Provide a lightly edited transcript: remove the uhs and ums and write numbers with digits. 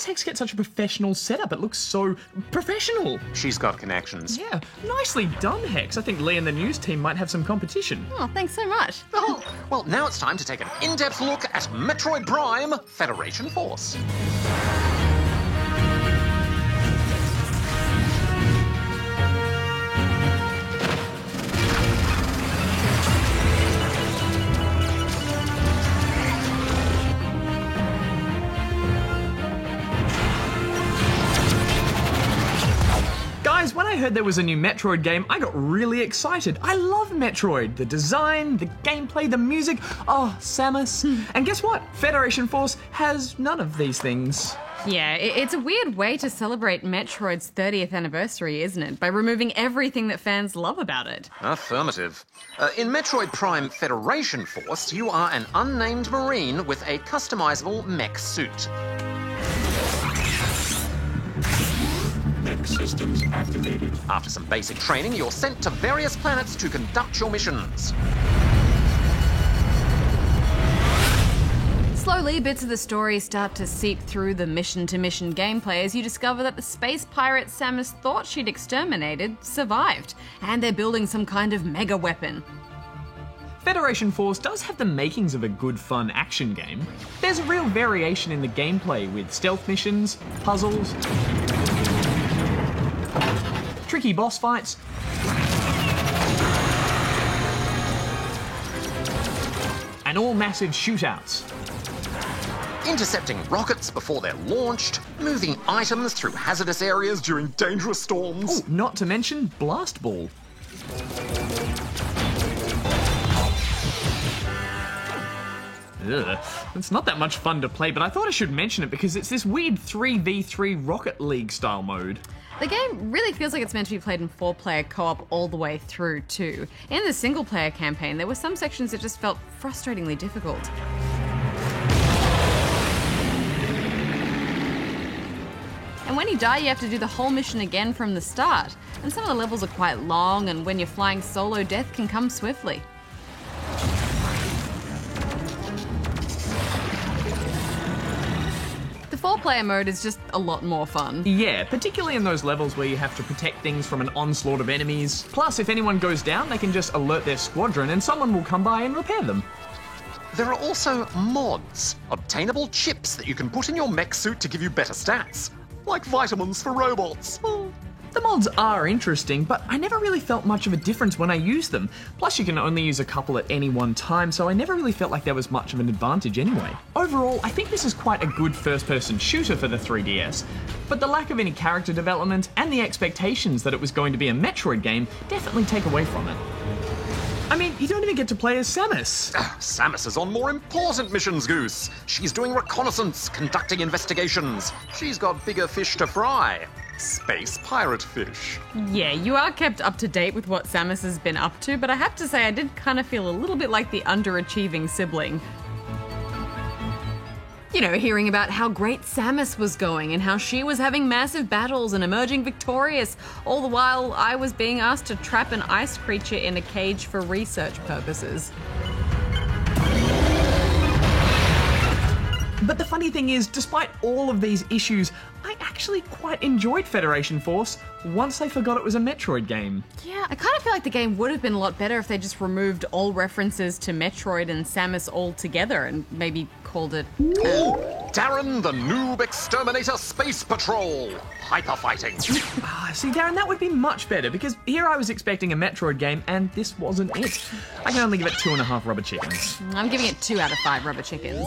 does Hex get such a professional setup? It looks so professional. She's got connections. Yeah, nicely done, Hex. I think Lee and the news team might have some competition. Oh, thanks so much. Oh, well, now it's time to take an in-depth look at Metroid Prime Federation Force. Guys, when I heard there was a new Metroid game, I got really excited. I love Metroid. The design, the gameplay, the music. Oh, Samus. And guess what? Federation Force has none of these things. Yeah, it's a weird way to celebrate Metroid's 30th anniversary, isn't it? By removing everything that fans love about it. Affirmative. In Metroid Prime Federation Force, you are an unnamed Marine with a customizable mech suit. Systems activated. After some basic training, you're sent to various planets to conduct your missions. Slowly, bits of the story start to seep through the mission-to-mission gameplay as you discover that the space pirate Samus thought she'd exterminated survived, and they're building some kind of mega weapon. Federation Force does have the makings of a good fun action game. There's a real variation in the gameplay with stealth missions, puzzles, tricky boss fights, and all massive shootouts. Intercepting rockets before they're launched, moving items through hazardous areas during dangerous storms. Oh, not to mention Blast Ball. Ugh, it's not that much fun to play, but I thought I should mention it because it's this weird 3v3 Rocket League style mode. The game really feels like it's meant to be played in 4-player co-op all the way through too. In the single-player campaign, there were some sections that just felt frustratingly difficult. And when you die, you have to do the whole mission again from the start. And some of the levels are quite long, and when you're flying solo, death can come swiftly. The 4-player mode is just a lot more fun. Yeah, particularly in those levels where you have to protect things from an onslaught of enemies. Plus, if anyone goes down, they can just alert their squadron and someone will come by and repair them. There are also mods, obtainable chips that you can put in your mech suit to give you better stats, like vitamins for robots. Well, the mods are interesting, but I never really felt much of a difference when I used them. Plus, you can only use a couple at any one time, so I never really felt like there was much of an advantage anyway. Overall, I think this is quite a good first-person shooter for the 3DS, but the lack of any character development and the expectations that it was going to be a Metroid game definitely take away from it. I mean, you don't even get to play as Samus. Samus is on more important missions, Goose. She's doing reconnaissance, conducting investigations. She's got bigger fish to fry. Space pirate fish. Yeah, you are kept up to date with what Samus has been up to, but I have to say I did kind of feel a little bit like the underachieving sibling. You know, hearing about how great Samus was going and how she was having massive battles and emerging victorious, all the while I was being asked to trap an ice creature in a cage for research purposes. But the funny thing is, despite all of these issues, I actually quite enjoyed Federation Force once I forgot it was a Metroid game. Yeah, I kind of feel like the game would have been a lot better if they just removed all references to Metroid and Samus altogether and maybe called it... Darren the Noob Exterminator Space Patrol. Hyper fighting. See, Darren, that would be much better, because here I was expecting a Metroid game, and this wasn't it. I can only give it 2.5 rubber chickens. I'm giving it 2 out of 5 rubber chickens.